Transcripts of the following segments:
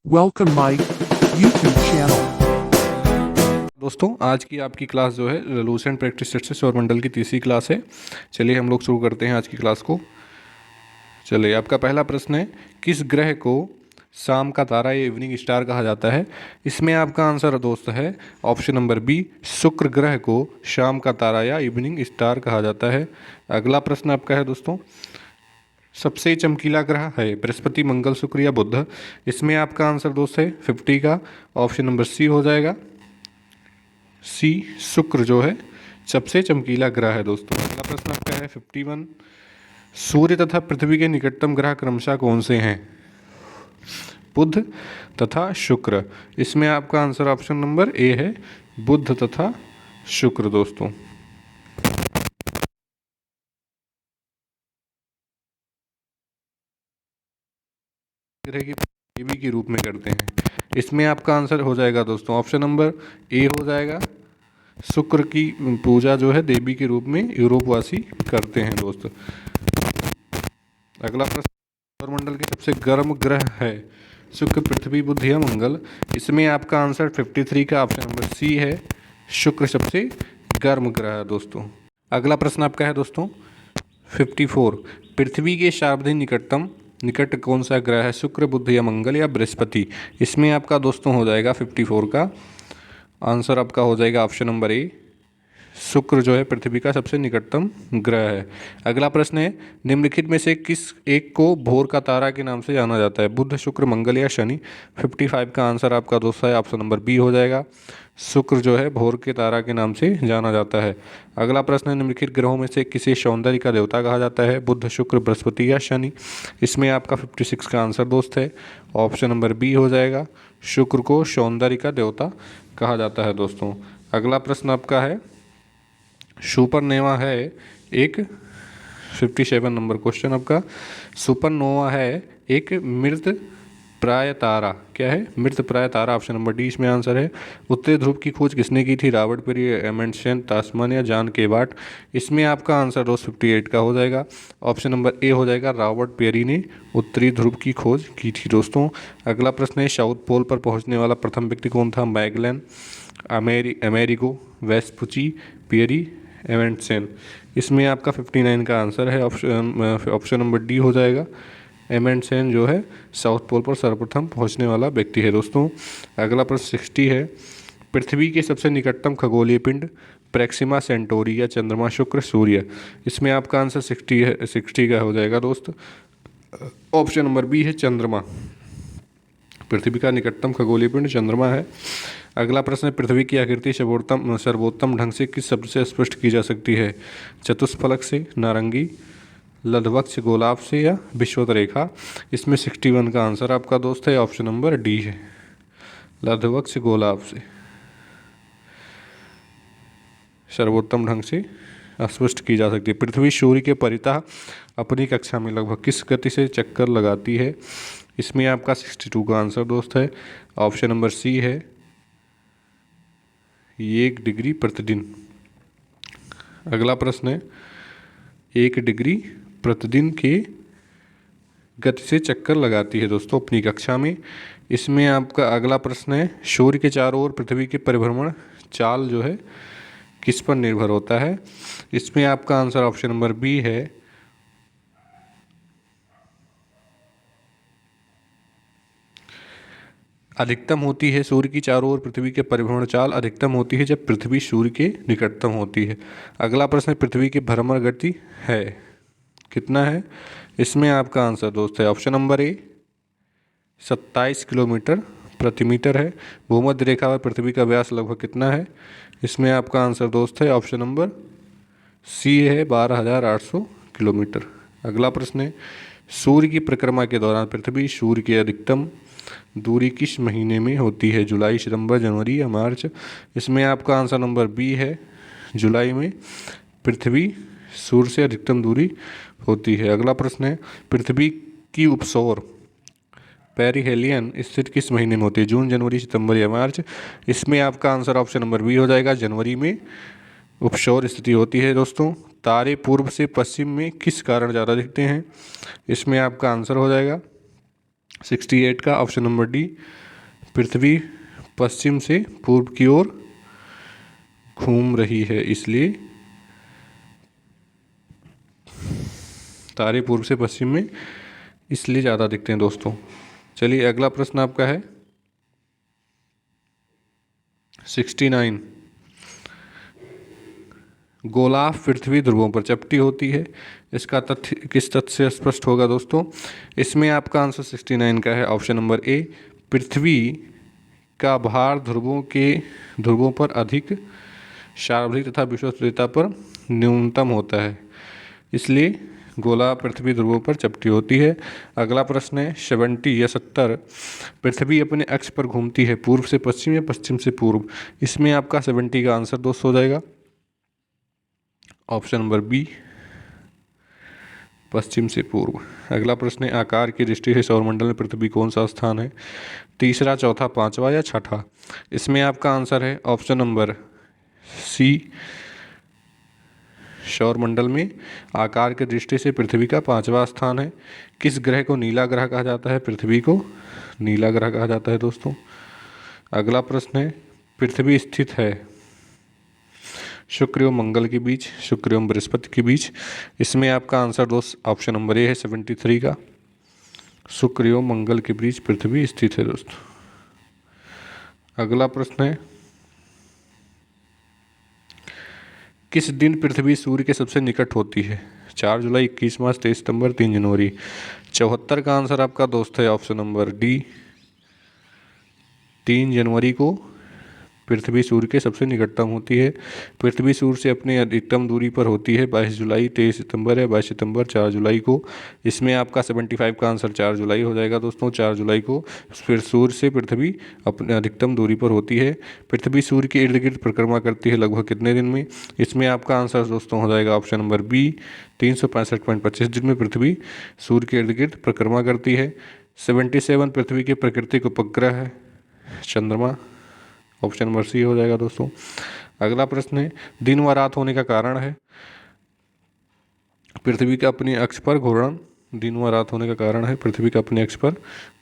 Welcome my YouTube channel. दोस्तों आज की आपकी क्लास जो है लूसेंट प्रैक्टिस सेट से सौरमंडल की तीसरी क्लास है। चलिए हम लोग शुरू करते हैं आज की क्लास को। चलिए आपका पहला प्रश्न है, किस ग्रह को शाम का तारा या इवनिंग स्टार कहा जाता है? इसमें आपका आंसर दोस्त है ऑप्शन नंबर बी, शुक्र ग्रह को शाम का तारा या इवनिंग स्टार कहा जाता है। अगला प्रश्न आपका है दोस्तों, सबसे चमकीला ग्रह है बृहस्पति, मंगल, शुक्र या बुध? इसमें आपका आंसर दोस्त है 50 का ऑप्शन नंबर सी हो जाएगा। सी शुक्र जो है सबसे चमकीला ग्रह है दोस्तों। अगला प्रश्न आपका है 51, सूर्य तथा पृथ्वी के निकटतम ग्रह क्रमशः कौन से हैं? बुध तथा शुक्र। इसमें आपका आंसर ऑप्शन नंबर ए है, बुध तथा शुक्र दोस्तों। ग्रह की देवी के रूप में करते हैं। इसमें आपका आंसर हो जाएगा दोस्तों ऑप्शन नंबर ए हो जाएगा, शुक्र की पूजा जो है देवी के रूप में यूरोपवासी करते हैं दोस्त। अगला प्रश्न, सौरमंडल के सबसे गर्म ग्रह है शुक्र, पृथ्वी, बुध या मंगल? इसमें आपका आंसर 53 का ऑप्शन नंबर सी है, शुक्र सबसे गर्म ग्रह है दोस्तों। अगला प्रश्न आपका है दोस्तों 54, पृथ्वी के सार्वधानिक निकट कौन सा ग्रह है, शुक्र, बुध या मंगल या बृहस्पति? इसमें आपका दोस्तों हो जाएगा 54 का आंसर आपका हो जाएगा ऑप्शन नंबर ए, शुक्र जो है पृथ्वी का सबसे निकटतम ग्रह है। अगला प्रश्न है, निम्नलिखित में से किस एक को भोर का तारा के नाम से जाना जाता है, बुध, शुक्र, मंगल या शनि? 55 का आंसर आपका दोस्त है ऑप्शन नंबर बी हो जाएगा, शुक्र जो है भोर के तारा के नाम से जाना जाता है। अगला प्रश्न है, निम्नलिखित ग्रहों में से किसे सौंदर्य का देवता कहा जाता है, बुध, शुक्र, बृहस्पति या शनि? इसमें आपका 56 का आंसर दोस्त है ऑप्शन नंबर बी हो जाएगा, शुक्र को सौंदर्य का देवता कहा जाता है दोस्तों। अगला प्रश्न आपका है, सुपरनोवा है एक 57 नंबर क्वेश्चन आपका, सुपरनोवा है एक मृत प्राय तारा, क्या है? मृत प्राय तारा, ऑप्शन नंबर डी इसमें आंसर है। उत्तरी ध्रुव की खोज किसने की थी, रॉबर्ट पेरी, एमंडसेन, तास्मान या जॉन केबार्ट? इसमें आपका आंसर दोस्त 58 का हो जाएगा, ऑप्शन नंबर ए हो जाएगा, रॉबर्ट पेरी ने उत्तरी ध्रुव की खोज की थी दोस्तों। अगला प्रश्न है, साउथ पोल पर पहुंचने वाला प्रथम व्यक्ति कौन था, मैगेलन, अमेरिगो, वेस्पुची, पेरी, एमंडसेन? इसमें आपका 59 का आंसर है, ऑप्शन नंबर डी हो जाएगा, एमंडसेन जो है साउथ पोल पर सर्वप्रथम पहुंचने वाला व्यक्ति है दोस्तों। अगला प्रश्न 60 है, पृथ्वी के सबसे निकटतम खगोलीय पिंड प्रेक्सिमा सेंटोरी या चंद्रमा, शुक्र, सूर्य? इसमें आपका आंसर 60 है, 60 का हो जाएगा दोस्त, ऑप्शन नंबर बी है, चंद्रमा। पृथ्वी का निकटतम खगोलीय पिंड चंद्रमा है। अगला प्रश्न है, पृथ्वी की आकृति सर्वोत्तम ढंग से किस शब्द से स्पष्ट की जा सकती है, चतुष्फलक से, नारंगी, लघुवक्ष गोलाभ से या विषुवत रेखा? इसमें 61 का आंसर आपका दोस्त है ऑप्शन नंबर डी है, लघुवक्ष गोलाभ से सर्वोत्तम ढंग से स्पष्ट की जा सकती है। पृथ्वी सूर्य के परितः अपनी कक्षा में लगभग किस गति से चक्कर लगाती है? इसमें आपका 62 का आंसर दोस्त है, ऑप्शन नंबर सी है, 1 डिग्री प्रतिदिन। अगला प्रश्न है, 1 डिग्री प्रतिदिन के गति से चक्कर लगाती है दोस्तों अपनी कक्षा में। इसमें आपका अगला प्रश्न है, सूर्य के चारों ओर पृथ्वी के परिभ्रमण चाल जो है किस पर निर्भर होता है? इसमें आपका आंसर ऑप्शन नंबर बी है, अधिकतम होती है। सूर्य की चारों ओर पृथ्वी के परिभ्रमण चाल अधिकतम होती है जब पृथ्वी सूर्य के निकटतम होती है। अगला प्रश्न है, पृथ्वी की भ्रमण गति है कितना है? इसमें आपका आंसर दोस्त है ऑप्शन नंबर ए, 27 किलोमीटर प्रति मीटर है। भूमध्य रेखा पर पृथ्वी का व्यास लगभग कितना है? इसमें आपका आंसर दोस्त है ऑप्शन नंबर सी है, 12,800 किलोमीटर। अगला प्रश्न है, सूर्य की परिक्रमा के दौरान पृथ्वी सूर्य की अधिकतम दूरी किस महीने में होती है, जुलाई, सितंबर, जनवरी या मार्च? इसमें आपका आंसर नंबर बी है, जुलाई में पृथ्वी सूर्य से अधिकतम दूरी होती है। अगला प्रश्न है, पृथ्वी की उपसौर पेरिहेलियन स्थिति किस महीने में होती है, जून, जनवरी, सितंबर या मार्च? इसमें आपका आंसर ऑप्शन नंबर बी हो जाएगा, जनवरी में उपसौर स्थिति होती है दोस्तों। तारे पूर्व से पश्चिम में किस कारण ज़्यादा दिखते हैं? इसमें आपका आंसर हो जाएगा 68 का ऑप्शन नंबर डी, पृथ्वी पश्चिम से पूर्व की ओर घूम रही है इसलिए तारे पूर्व से पश्चिम में इसलिए ज़्यादा दिखते हैं दोस्तों। चलिए अगला प्रश्न आपका है 69, गोलार्ध पृथ्वी ध्रुवों पर चपटी होती है, इसका तथ्य किस तथ्य से स्पष्ट होगा दोस्तों? इसमें आपका आंसर 69 का है ऑप्शन नंबर ए, पृथ्वी का भार ध्रुवों पर अधिक, सार्वभौमिक तथा विश्वसनीयता पर न्यूनतम होता है, इसलिए गोला पृथ्वी ध्रुवों पर चपटी होती है। अगला प्रश्न है 70 या 70, पृथ्वी अपने अक्ष पर घूमती है पूर्व से पश्चिम या पश्चिम से पूर्व, इसमें आपका 70 का आंसर दोस्तों हो जाएगा ऑप्शन नंबर बी, पश्चिम से पूर्व। अगला प्रश्न है आकार की दृष्टि से सौरमंडल में पृथ्वी कौन सा स्थान है? तीसरा, चौथा, पांचवा या छठा? इसमें आपका आंसर है ऑप्शन नंबर सी, सौरमंडल में आकार की दृष्टि से पृथ्वी का पांचवा स्थान है। किस ग्रह को नीला ग्रह कहा जाता है? पृथ्वी को नीला ग्रह कहा जाता है दोस्तों। अगला प्रश्न है पृथ्वी स्थित है शुक्र एवं मंगल के बीच, शुक्र एवं बृहस्पति के बीच, इसमें आपका आंसर दोस्त ऑप्शन नंबर ए है 73 का, शुक्र एवं मंगल के बीच पृथ्वी स्थित है दोस्तों। अगला प्रश्न है किस दिन पृथ्वी सूर्य के सबसे निकट होती है? 4 जुलाई, 21 मार्च, 23 सितंबर, 3 जनवरी। 74 का आंसर आपका दोस्त है ऑप्शन नंबर डी, 3 जनवरी को पृथ्वी सूर्य के सबसे निकटतम होती है। पृथ्वी सूर्य से अपने अधिकतम दूरी पर होती है 22 जुलाई, 23 सितंबर है, 22 सितंबर, 4 जुलाई को। इसमें आपका 75 का आंसर 4 जुलाई हो जाएगा दोस्तों। 4 जुलाई को फिर सूर्य से पृथ्वी अपने अधिकतम दूरी पर होती है। पृथ्वी सूर्य के इर्द गिर्द परिक्रमा करती है लगभग कितने दिन में? इसमें आपका आंसर दोस्तों हो जाएगा ऑप्शन नंबर बी, 365.25 दिन में पृथ्वी सूर्य के इर्द गिर्द परिक्रमा करती है। 77 पृथ्वी के प्राकृतिक उपग्रह है चंद्रमा, ऑप्शन नंबर सी हो जाएगा दोस्तों। अगला प्रश्न है दिन व रात होने का कारण है पृथ्वी का अपने अक्ष पर घूर्णन, दिन व रात होने का कारण है पृथ्वी का अपने अक्ष पर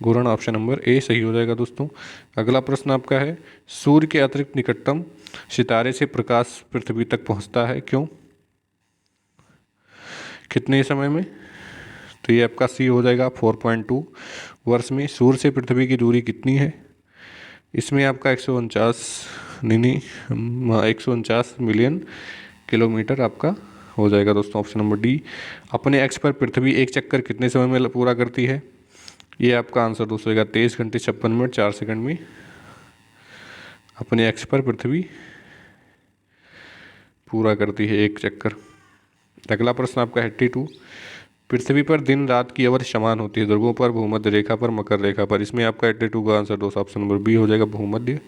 घूर्णन, ऑप्शन नंबर ए सही हो जाएगा दोस्तों। अगला प्रश्न आपका है सूर्य के अतिरिक्त निकटतम सितारे से प्रकाश पृथ्वी तक पहुंचता है क्यों, कितने समय में? तो ये आपका सी हो जाएगा 4.2 वर्ष में। सूर्य से पृथ्वी की दूरी कितनी है? इसमें आपका 149 मिलियन किलोमीटर आपका हो जाएगा दोस्तों, ऑप्शन नंबर डी। अपने अक्ष पर पृथ्वी एक चक्कर कितने समय में पूरा करती है? ये आपका आंसर दोस्तों होगा 23 घंटे 56 मिनट 4 सेकंड में अपने अक्ष पर पृथ्वी पूरा करती है एक चक्कर। अगला प्रश्न आपका 82, पृथ्वी पर दिन रात की अवधि समान होती है ध्रुवों पर, भूमध्य रेखा पर, मकर रेखा पर, इसमें आपका 82 का आंसर दोस्तों ऑप्शन नंबर बी हो जाएगा भूमध्य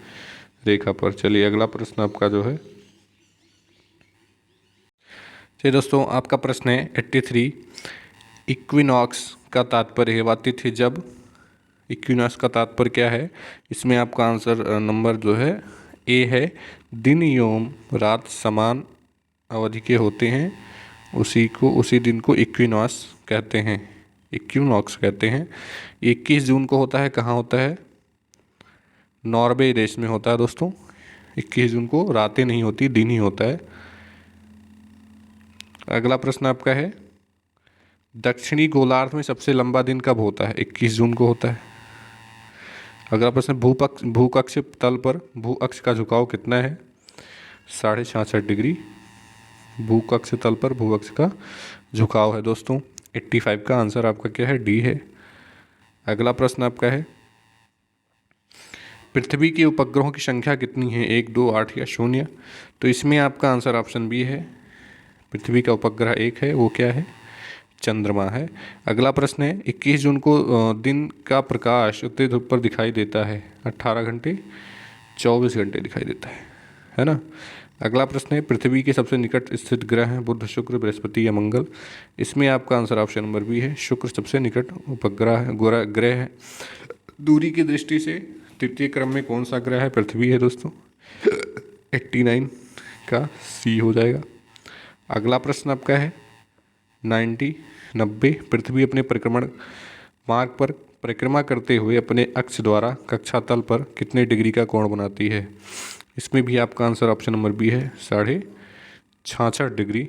रेखा पर। चलिए अगला प्रश्न आपका जो है, चलिए दोस्तों आपका प्रश्न है 83, इक्विनॉक्स का तात्पर्य है वह तिथि जब, इक्विनॉक्स का तात्पर्य क्या है? इसमें आपका आंसर नंबर जो है ए है, दिन एवं रात समान अवधि के होते हैं उसी दिन को इक्विनॉक्स कहते हैं, इक्विनॉक्स कहते हैं। 21 जून को होता है, कहाँ होता है? नॉर्वे देश में होता है दोस्तों। 21 जून को रातें नहीं होती, दिन ही होता है। अगला प्रश्न आपका है दक्षिणी गोलार्ध में सबसे लंबा दिन कब होता है? 21 जून को होता है। अगला प्रश्न भूकक्ष तल पर भूअक्ष का झुकाव कितना है? 66.5 डिग्री भूकक्ष तल पर भूअक्ष का झुकाव है दोस्तों। 85 का आंसर आपका क्या है? डी है। अगला प्रश्न आपका है पृथ्वी के उपग्रहों की संख्या कितनी है? 1, 2, 8 या 0? तो इसमें आपका आंसर ऑप्शन बी है, पृथ्वी का उपग्रह एक है, वो क्या है? चंद्रमा है। अगला प्रश्न है 21 जून को दिन का प्रकाश उत्तरी ध्रुव पर दिखाई देता है 18 घंटे 24 घंटे दिखाई देता है ना। अगला प्रश्न है पृथ्वी के सबसे निकट स्थित ग्रह हैं बुध, शुक्र, बृहस्पति या मंगल? इसमें आपका आंसर ऑप्शन नंबर बी है, शुक्र सबसे निकट उपग्रह है, ग्रह है। दूरी की दृष्टि से तृतीय क्रम में कौन सा ग्रह है? पृथ्वी है दोस्तों। 89 का सी हो जाएगा। अगला प्रश्न आपका है 90 पृथ्वी अपने परिक्रमण मार्ग पर परिक्रमा करते हुए अपने अक्ष द्वारा कक्षा तल पर कितने डिग्री का कोण बनाती है? इसमें भी आपका आंसर ऑप्शन नंबर बी है, 66.5 डिग्री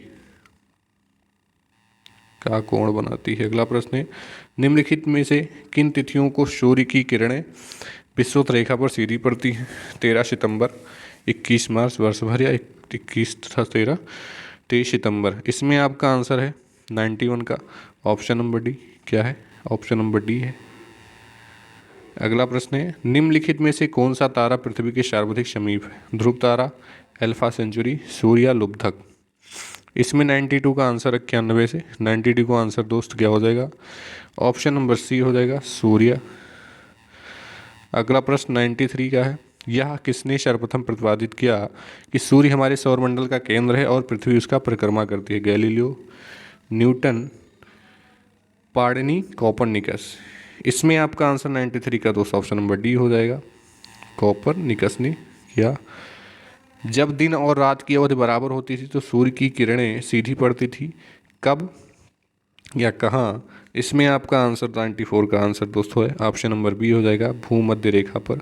का कोण बनाती है। अगला प्रश्न है, निम्नलिखित में से किन तिथियों को सूर्य की किरणें विषुवत रेखा पर सीधी पड़ती हैं? 13 सितंबर, 21 मार्च वर्ष भर, या 21 तथा 13 23 सितंबर। इसमें आपका आंसर है 91 का ऑप्शन नंबर डी। क्या है? ऑप्शन नंबर डी है। अगला प्रश्न है, निम्नलिखित में से कौन सा तारा पृथ्वी के सर्वाधिक समीप है? ध्रुव तारा, अल्फा सेंचुरी, सूर्य या लुब्धक। इसमें 92 का आंसर 91 से 92 का आंसर दोस्त क्या हो जाएगा? ऑप्शन नंबर सी हो जाएगा, सूर्य। अगला प्रश्न 93 का है, यह किसने सर्वप्रथम प्रतिपादित किया कि सूर्य हमारे सौरमंडल का केंद्र है और पृथ्वी उसका परिक्रमा करती है? गैलीलियो, न्यूटन, पार्डनी, कोपरनिकस। इसमें आपका आंसर 93 का दोस्त ऑप्शन नंबर डी हो जाएगा, कोपरनिकस ने किया। जब दिन और रात की अवधि बराबर होती थी तो सूर्य की किरणें सीधी पड़ती थी, कब या कहाँ? इसमें आपका आंसर 94 का आंसर दोस्तों है, ऑप्शन नंबर बी हो जाएगा, भूमध्य रेखा पर।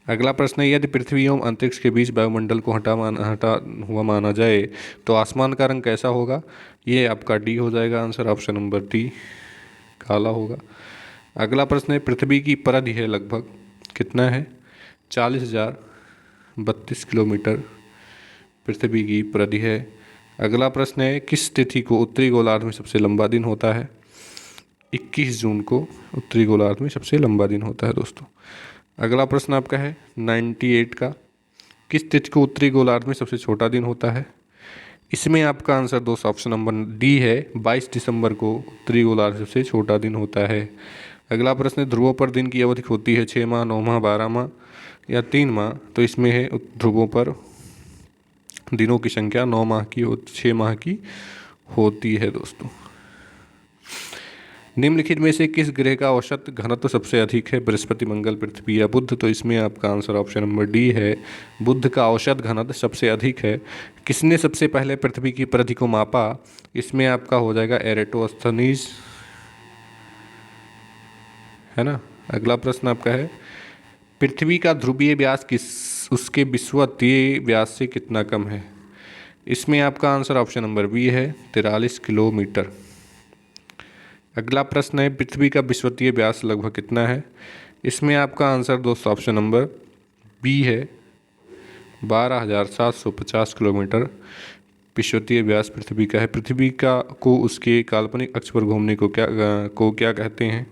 अगला प्रश्न है, यदि पृथ्वी एवं अंतरिक्ष के बीच वायुमंडल को हटा हुआ माना जाए तो आसमान का रंग कैसा होगा? ये आपका डी हो जाएगा आंसर, ऑप्शन नंबर डी, काला होगा। अगला प्रश्न है, पृथ्वी की परिधि है लगभग कितना है? 40,032 किलोमीटर पृथ्वी की परिधि है। अगला प्रश्न है, किस तिथि को उत्तरी गोलार्ध में सबसे लंबा दिन होता है? 21 जून को उत्तरी गोलार्ध में सबसे लंबा दिन होता है दोस्तों। अगला प्रश्न आपका है 98 का, किस तिथि को उत्तरी गोलार्ध में सबसे छोटा दिन होता है? इसमें आपका आंसर दोस्तों ऑप्शन नंबर डी है, 22 दिसंबर को उत्तरी गोलार्ध में सबसे छोटा दिन होता है। अगला प्रश्न है, ध्रुवों पर दिन की अवधि होती है 6 माह, 9 माह, 12 माह या 3 माह? तो इसमें है ध्रुवों पर दिनों की संख्या 9 माह की 6 माह की होती है दोस्तों। निम्नलिखित में से किस ग्रह का औसत घनत्व सबसे अधिक है? बृहस्पति, मंगल, पृथ्वी या बुध? तो इसमें आपका आंसर ऑप्शन नंबर डी है, बुध का औसत घनत्व सबसे अधिक है। किसने सबसे पहले पृथ्वी की परिधि को मापा? इसमें आपका हो जाएगा एरेटोस्थनीज, है ना। अगला प्रश्न आपका है, पृथ्वी का ध्रुवीय व्यास उसके विषुवतीय व्यास से कितना कम है? इसमें आपका आंसर ऑप्शन नंबर बी है, 43 किलोमीटर। अगला प्रश्न है, पृथ्वी का विषुवतीय व्यास लगभग कितना है? इसमें आपका आंसर दोस्तों ऑप्शन नंबर बी है, 12,750 किलोमीटर विषुवतीय व्यास पृथ्वी का है। पृथ्वी को उसके काल्पनिक अक्ष पर घूमने को क्या कहते हैं?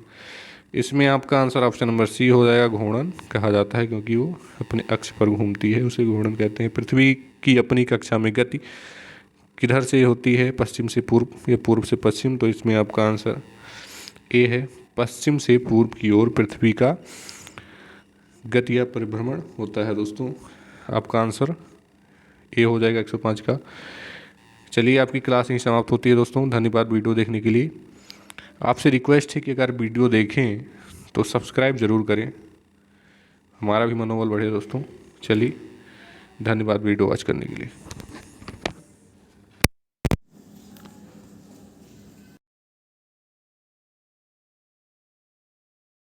इसमें आपका आंसर ऑप्शन नंबर सी हो जाएगा, घूर्णन कहा जाता है, क्योंकि वो अपने अक्ष पर घूमती है, उसे घूर्णन कहते हैं। पृथ्वी की अपनी कक्षा में गति किधर से होती है? पश्चिम से पूर्व या पूर्व से पश्चिम? तो इसमें आपका आंसर ए है, पश्चिम से पूर्व की ओर पृथ्वी का गति या परिभ्रमण होता है दोस्तों। आपका आंसर ए हो जाएगा 105 का। चलिए, आपकी क्लास यहीं समाप्त होती है दोस्तों। धन्यवाद वीडियो देखने के लिए। आपसे रिक्वेस्ट है कि अगर वीडियो देखें तो सब्सक्राइब ज़रूर करें, हमारा भी मनोबल बढ़े दोस्तों। चलिए, धन्यवाद वीडियो वॉच करने के लिए।